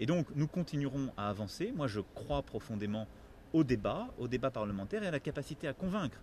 Et donc nous continuerons à avancer. Moi je crois profondément au débat parlementaire et à la capacité à convaincre.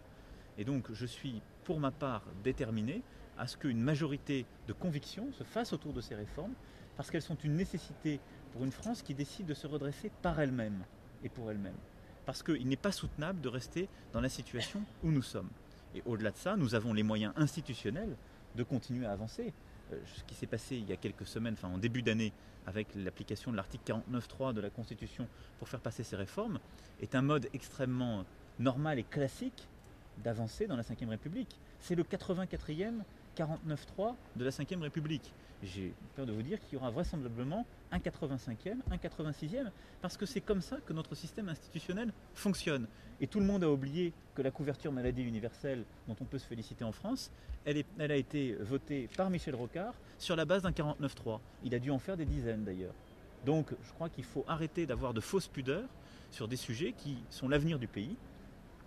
Et donc je suis pour ma part déterminé à ce qu'une majorité de conviction se fasse autour de ces réformes, parce qu'elles sont une nécessité pour une France qui décide de se redresser par elle-même et pour elle-même. Parce qu'il n'est pas soutenable de rester dans la situation où nous sommes. Et au-delà de ça, nous avons les moyens institutionnels de continuer à avancer. Ce qui s'est passé il y a quelques semaines, en début d'année, avec l'application de l'article 49.3 de la Constitution pour faire passer ces réformes, est un mode extrêmement normal et classique d'avancer dans la Ve République. C'est le 84e 49.3 de la Ve République. J'ai peur de vous dire qu'il y aura vraisemblablement un 85e, un 86e, parce que c'est comme ça que notre système institutionnel fonctionne. Et tout le monde a oublié que la couverture maladie universelle, dont on peut se féliciter en France, elle a été votée par Michel Rocard sur la base d'un 49.3. Il a dû en faire des dizaines d'ailleurs. Donc je crois qu'il faut arrêter d'avoir de fausses pudeurs sur des sujets qui sont l'avenir du pays.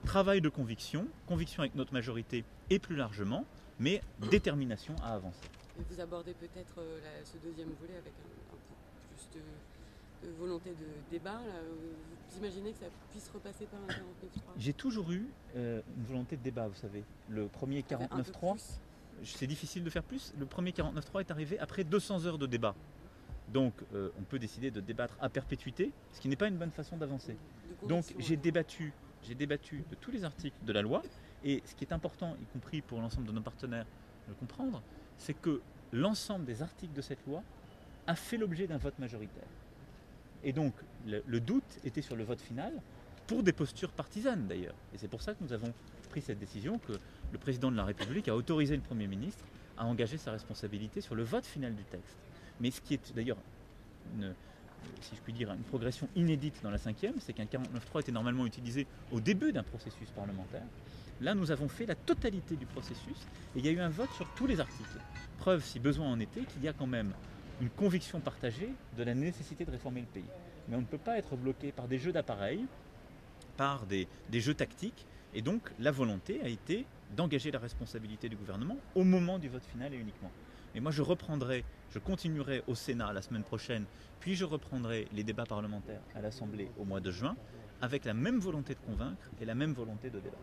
Travail de conviction, conviction avec notre majorité et plus largement, mais détermination à avancer. Et vous abordez peut-être ce deuxième volet avec un peu plus de volonté de débat. Là. Vous imaginez que ça puisse repasser par un 49.3 ? J'ai toujours eu une volonté de débat, vous savez. Le premier 49.3, c'est difficile de faire plus. Le premier 49.3 est arrivé après 200 heures de débat. Donc on peut décider de débattre à perpétuité, ce qui n'est pas une bonne façon d'avancer. Donc j'ai débattu de tous les articles de la loi, et ce qui est important, y compris pour l'ensemble de nos partenaires, de comprendre, c'est que l'ensemble des articles de cette loi a fait l'objet d'un vote majoritaire. Et donc le doute était sur le vote final, pour des postures partisanes d'ailleurs. Et c'est pour ça que nous avons pris cette décision, que le président de la République a autorisé le Premier ministre à engager sa responsabilité sur le vote final du texte. Mais ce qui est d'ailleurs si je puis dire, une progression inédite dans la 5e, c'est qu'un 49.3 était normalement utilisé au début d'un processus parlementaire. Là, nous avons fait la totalité du processus et il y a eu un vote sur tous les articles. Preuve, si besoin en était, qu'il y a quand même une conviction partagée de la nécessité de réformer le pays. Mais on ne peut pas être bloqué par des jeux d'appareil, par des jeux tactiques, et donc la volonté a été d'engager la responsabilité du gouvernement au moment du vote final et uniquement. Et moi je continuerai au Sénat la semaine prochaine, puis je reprendrai les débats parlementaires à l'Assemblée au mois de juin, avec la même volonté de convaincre et la même volonté de débattre.